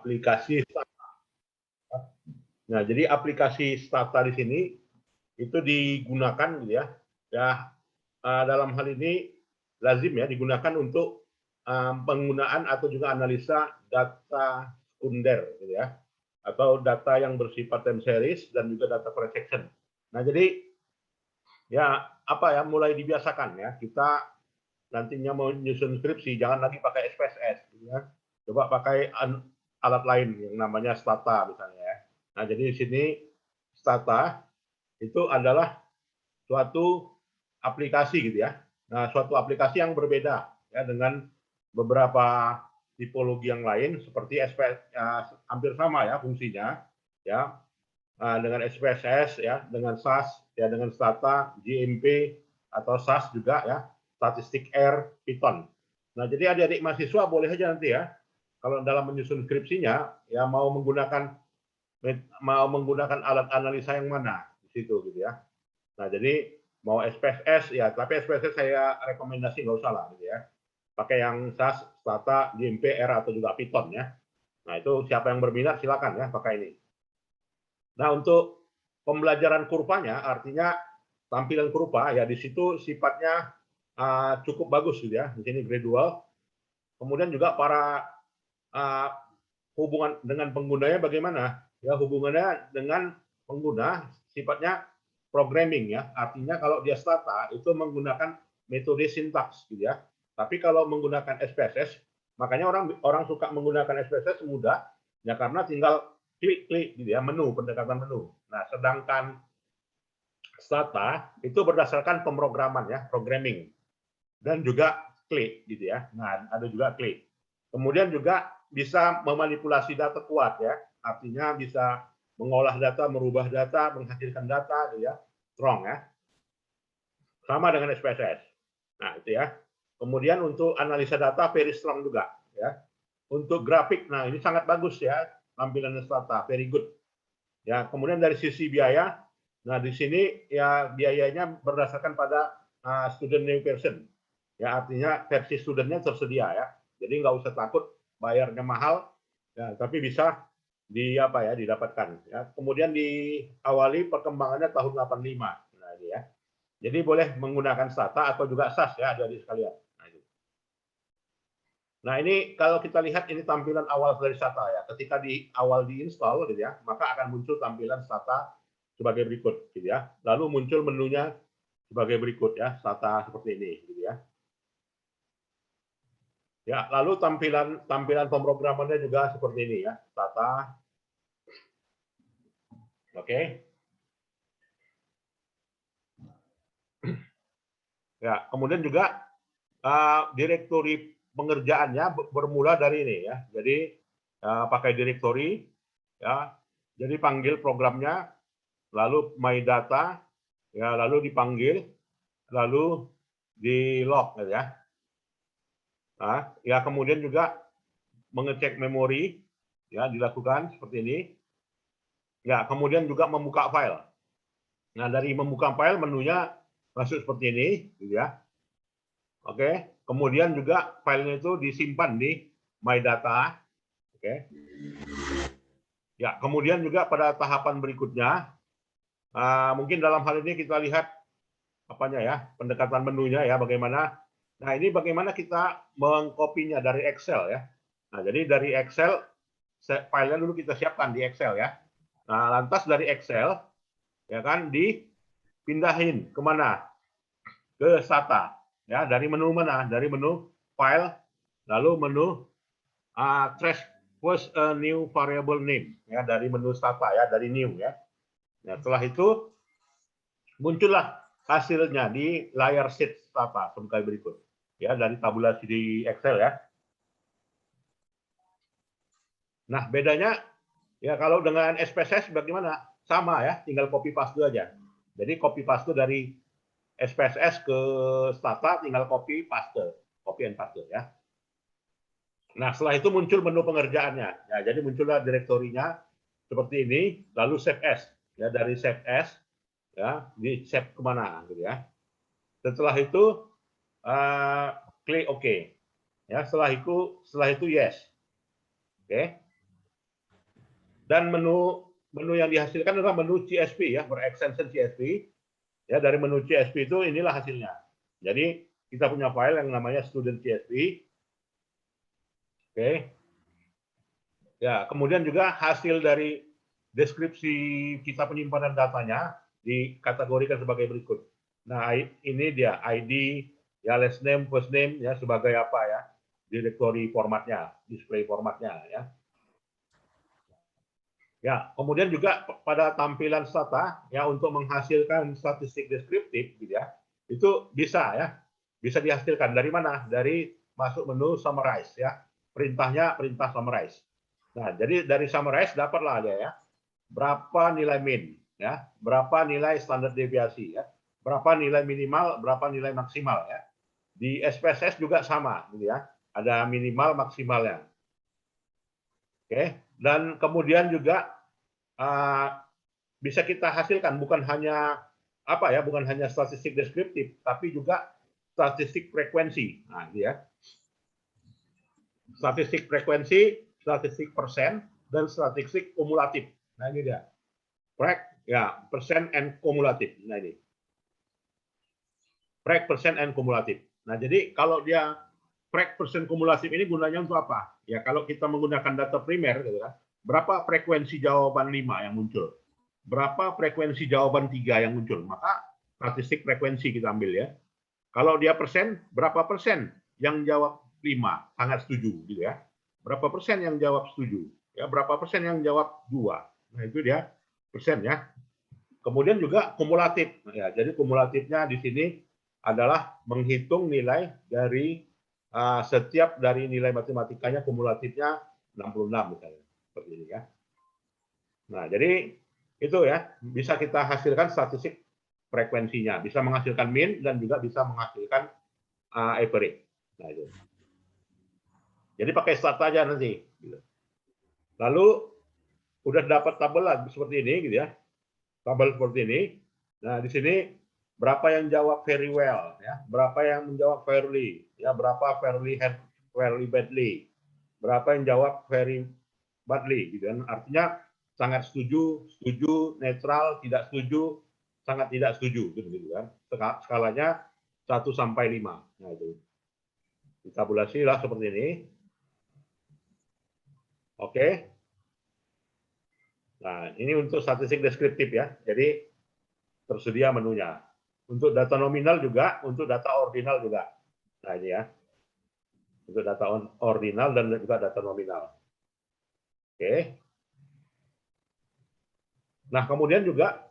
aplikasi Stata. Nah, jadi aplikasi Stata di sini itu digunakan gitu ya. Ya, dalam hal ini lazim ya digunakan untuk penggunaan atau juga analisa data sekunder gitu ya. Atau data yang bersifat time series dan juga data projection. Nah, jadi ya apa ya mulai dibiasakan ya kita nantinya mau nyusun skripsi jangan lagi pakai SPSS gitu ya. Coba pakai alat lain yang namanya Stata misalnya ya. Nah, jadi di sini Stata itu adalah suatu aplikasi gitu ya. Nah, suatu aplikasi yang berbeda ya dengan beberapa tipologi yang lain seperti SPS hampir sama ya fungsinya ya dengan SPSS ya, dengan SAS ya, dengan Stata, GMP atau SAS juga ya, Statistik R, Python. Nah, jadi adik-adik mahasiswa boleh aja nanti ya kalau dalam menyusun skripsinya ya mau menggunakan alat analisa yang mana di situ gitu ya. Nah, jadi mau SPSS ya, tapi SPSS saya rekomendasi nggak usah lah gitu ya. Pakai yang SAS, Stata, GMP, R atau juga Python ya. Nah, itu siapa yang berminat silakan ya pakai ini. Nah, untuk pembelajaran kurvanya artinya tampilan kurva ya di situ sifatnya cukup bagus gitu ya. Di sini gradual. Kemudian juga para hubungan dengan penggunanya bagaimana? Ya, hubungannya dengan pengguna sifatnya programming ya. Artinya kalau dia Stata itu menggunakan metode sintaks gitu ya. Tapi kalau menggunakan SPSS, makanya orang suka menggunakan SPSS mudah ya karena tinggal klik-klik gitu ya, pendekatan menu. Nah, sedangkan Stata itu berdasarkan pemrograman ya, programming dan juga klik gitu ya. Nah, ada juga klik. Kemudian juga bisa memanipulasi data kuat ya. Artinya bisa mengolah data, merubah data, menghasilkan data gitu ya. Strong ya. Sama dengan SPSS. Nah, itu ya. Kemudian untuk analisa data very strong juga ya. Untuk grafik, nah ini sangat bagus ya tampilan Stata, very good. Ya, kemudian dari sisi biaya, nah di sini ya biayanya berdasarkan pada student new version. Ya, artinya versi studentnya tersedia ya. Jadi nggak usah takut bayarnya mahal, ya, tapi bisa didapatkan. Ya. Kemudian diawali perkembangannya tahun 85. Nah, ini ya. Jadi boleh menggunakan Stata atau juga SAS ya, adik-adik sekalian. Nah, ini kalau kita lihat ini tampilan awal dari Stata ya. Ketika di awal diinstal gitu ya, maka akan muncul tampilan Stata sebagai berikut gitu ya. Lalu muncul menunya sebagai berikut ya, Stata seperti ini gitu ya. Ya, lalu tampilan pemrogramannya juga seperti ini ya, Stata. Oke. Ya, kemudian juga direktori pengerjaannya bermula dari ini ya. Jadi pakai direktori ya. Jadi panggil programnya, lalu my data ya, lalu dipanggil, lalu di log ya. Nah, ya kemudian juga mengecek memori ya dilakukan seperti ini. Ya, kemudian juga membuka file. Nah, dari membuka file menunya masuk seperti ini gitu ya. Oke, kemudian juga filenya itu disimpan di my data. Oke. Ya, kemudian juga pada tahapan berikutnya mungkin dalam hal ini kita lihat apanya ya, pendekatan menunya ya bagaimana. Nah, ini bagaimana kita mengkopinya dari Excel ya. Nah, jadi dari Excel filenya dulu kita siapkan di Excel ya. Nah, lantas dari Excel ya kan dipindahin kemana? Ke Stata ya, dari menu mana? Dari menu file lalu menu trace was a new variable name ya, dari menu Stata ya, dari new ya. Nah, setelah itu muncullah hasilnya di layar sheet Stata sebagai berikut ya, dari tabulasi di Excel ya. Nah, bedanya ya kalau dengan SPSS bagaimana? Sama ya, tinggal copy paste aja. Jadi copy paste dari SPSS ke Stata tinggal copy and paste ya. Nah, setelah itu muncul menu pengerjaannya. Ya, jadi muncullah direktorinya seperti ini, lalu save as. Ya, dari save as ya, di save kemana gitu ya. Setelah itu klik OK. Ya, setelah itu yes. Oke. Dan menu yang dihasilkan adalah menu CSV ya, berextension CSV. Ya, dari menu CSV itu inilah hasilnya. Jadi kita punya file yang namanya student CSV. Oke. Ya, kemudian juga hasil dari deskripsi kita penyimpanan datanya dikategorikan sebagai berikut. Nah, ini dia ID, ya last name, first name, ya sebagai apa ya, directory formatnya, display formatnya ya. Ya, kemudian juga pada tampilan stata ya untuk menghasilkan statistik deskriptif gitu ya. Itu bisa ya. Bisa dihasilkan dari mana? Dari masuk menu summarize ya. Perintahnya perintah summarize. Nah, jadi dari summarize dapatlah dia ya. Berapa nilai min ya, berapa nilai standar deviasi ya. Berapa nilai minimal, berapa nilai maksimal ya. Di SPSS juga sama gitu ya. Ada minimal maksimalnya. Oke, dan kemudian juga bisa kita hasilkan bukan hanya apa ya, bukan hanya statistik deskriptif, tapi juga statistik frekuensi. Nah, ya. Statistik frekuensi, statistik persen, dan statistik kumulatif. Nah, ini dia. Ya, persen and kumulatif. Nah, ini. Persen and kumulatif. Nah, jadi kalau dia persen kumulatif ini gunanya untuk apa? Ya, kalau kita menggunakan data primer, gitu kan, berapa frekuensi jawaban 5 yang muncul? Berapa frekuensi jawaban 3 yang muncul? Maka statistik frekuensi kita ambil ya. Kalau dia persen, berapa persen yang jawab 5? Sangat setuju gitu ya. Berapa persen yang jawab setuju? Ya, berapa persen yang jawab 2? Nah, itu dia persen ya. Kemudian juga kumulatif. Ya, jadi kumulatifnya di sini adalah menghitung nilai dari setiap dari nilai matematikanya kumulatifnya 66 misalnya. Seperti ini ya. Nah, jadi itu ya, bisa kita hasilkan statistik frekuensinya, bisa menghasilkan mean dan juga bisa menghasilkan average. Nah, itu. Jadi pakai stat aja nanti. Lalu udah dapat tabel seperti ini gitu ya. Tabel seperti ini. Nah, di sini berapa yang jawab very well ya, berapa yang menjawab fairly, ya berapa fairly badly. Berapa yang jawab very badly gitu kan. Artinya sangat setuju, setuju, netral, tidak setuju, sangat tidak setuju gitu kan. Skalanya 1 sampai 5. Nah, itu. Ditabulasi lah seperti ini. Oke. Nah, ini untuk statistik deskriptif ya. Jadi tersedia menunya. Untuk data nominal juga, untuk data ordinal juga. Nah, ini ya. Untuk data ordinal dan juga data nominal. Oke. Nah, kemudian juga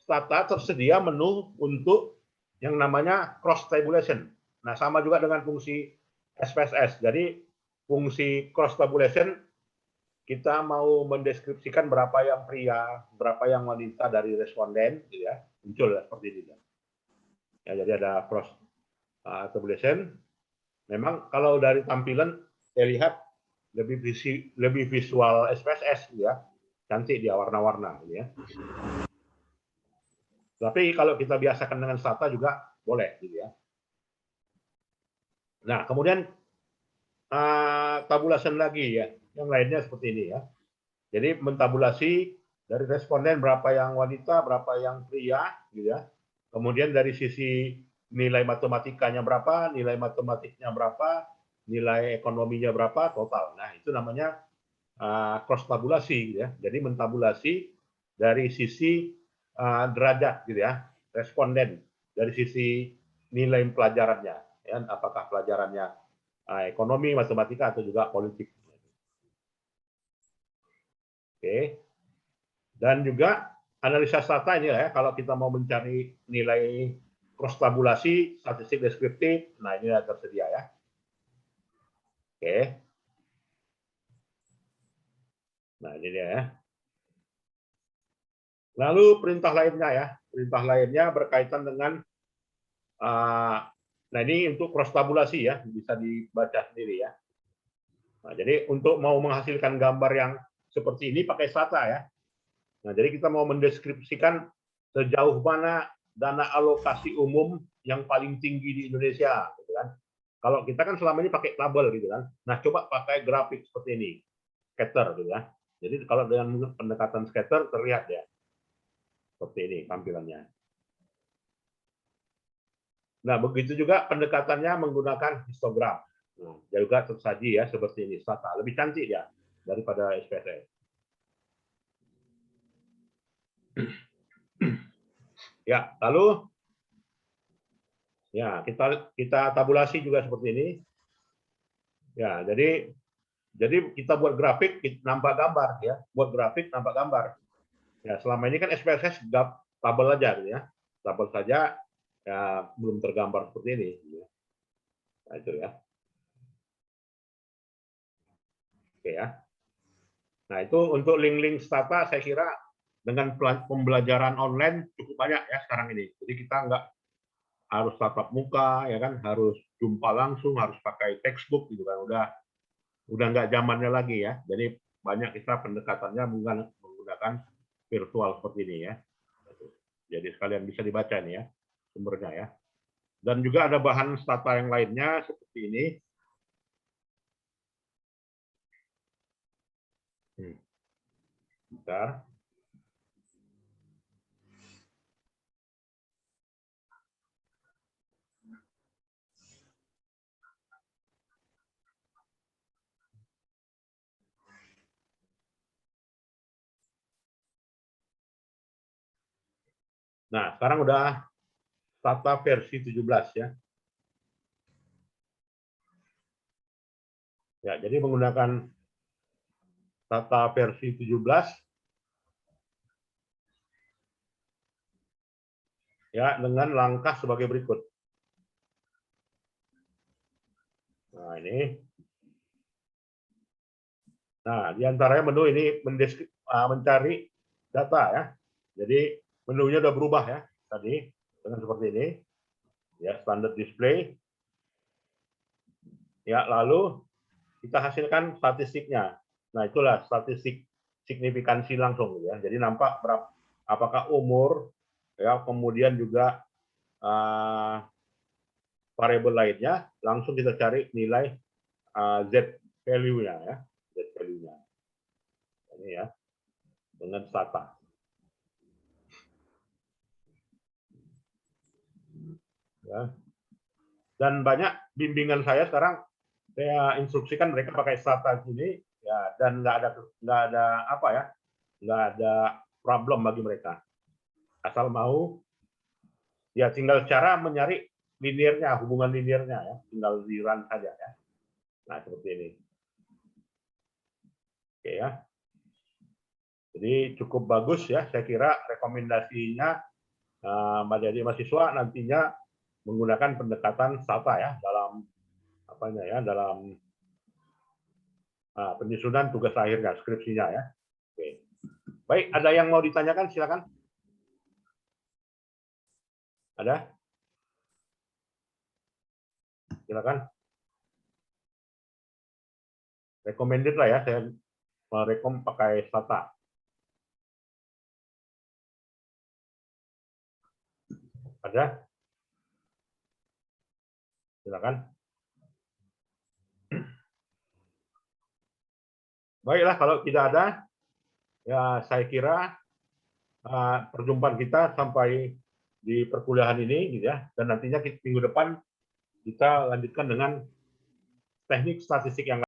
stata tersedia menu untuk yang namanya cross tabulation. Nah, sama juga dengan fungsi SPSS. Jadi, fungsi cross tabulation kita mau mendeskripsikan berapa yang pria, berapa yang wanita dari responden, gitu ya, muncul seperti ini. Ya, jadi ada cross tabulation. Memang kalau dari tampilan saya lihat lebih visual SPSS, gitu ya, cantik dia warna-warna, gitu ya. Tapi kalau kita biasakan dengan stata juga boleh, gitu ya. Nah, kemudian tabulasi lagi ya, yang lainnya seperti ini ya. Jadi mentabulasi dari responden berapa yang wanita, berapa yang pria, gitu ya. Kemudian dari sisi nilai matematikanya berapa, nilai matematiknya berapa, nilai ekonominya berapa, total. Nah, itu namanya cross tabulasi, gitu ya. Jadi mentabulasi dari sisi derajat, gitu ya, responden dari sisi nilai pelajarannya, ya, apakah pelajarannya ekonomi, matematika atau juga politik. Oke. Dan juga analisa stata ini ya, kalau kita mau mencari nilai cross tabulasi, statistik deskriptif, nah ini tersedia ya. Oke. Nah ini dia ya. Lalu perintah lainnya ya, perintah lainnya berkaitan dengan nah ini untuk cross tabulasi ya, bisa dibaca sendiri ya. Nah, jadi untuk mau menghasilkan gambar yang seperti ini pakai stata ya. Nah, jadi kita mau mendeskripsikan sejauh mana dana alokasi umum yang paling tinggi di Indonesia, gitu kan. Kalau kita kan selama ini pakai tabel gitu kan. Nah, coba pakai grafik seperti ini, scatter gitu ya. Jadi kalau dengan pendekatan scatter terlihat ya, seperti ini tampilannya. Nah, begitu juga pendekatannya menggunakan histogram. Nah, juga tersaji ya seperti ini, Stata. Lebih cantik ya daripada SPSS. Ya, lalu ya kita tabulasi juga seperti ini. Ya, jadi kita buat grafik nampak gambar ya, buat grafik nampak gambar. Ya, selama ini kan SPSS tabel aja gitu ya. Tabel saja ya belum tergambar seperti ini. Nah, itu ya. Oke ya. Nah, itu untuk link-link Stata saya kira dengan pembelajaran online cukup banyak ya sekarang ini. Jadi kita nggak harus tatap muka ya kan, harus jumpa langsung, harus pakai textbook gitu kan. Udah nggak zamannya lagi ya. Jadi banyak kita pendekatannya menggunakan virtual seperti ini ya. Jadi sekalian bisa dibaca nih ya sumbernya ya. Dan juga ada bahan Stata yang lainnya seperti ini. Bentar. Nah, sekarang udah Stata versi 17 ya. Ya, jadi menggunakan Stata versi 17 ya dengan langkah sebagai berikut. Nah, ini. Nah, di antaranya menu ini mencari data ya. Jadi menunya udah berubah ya tadi dengan seperti ini. Ya, standard display. Ya, lalu kita hasilkan statistiknya. Nah, itulah statistik signifikansi langsung ya. Jadi nampak berapa apakah umur ya, kemudian juga variabel lainnya, langsung kita cari nilai Z value-nya ya. Z value-nya. Ini ya. Dengan Stata. Ya. Dan banyak bimbingan saya sekarang saya instruksikan mereka pakai Stata ini ya, dan nggak ada apa ya, nggak ada problem bagi mereka asal mau ya, tinggal cara mencari liniernya, hubungan liniernya ya, tinggal di run saja ya. Nah, seperti ini. Oke ya. Jadi cukup bagus ya, saya kira rekomendasinya menjadi mahasiswa nantinya menggunakan pendekatan Stata ya dalam apanya ya, dalam penyusunan tugas akhirnya, skripsinya ya. Oke. Baik, ada yang mau ditanyakan silakan. Ada? Silakan. Recommended lah ya, saya merekom pakai Stata. Ada? Silakan. Baiklah, kalau tidak ada, ya saya kira perjumpaan kita sampai di perkuliahan ini, gitu ya. Dan nantinya minggu depan kita lanjutkan dengan teknik statistik yang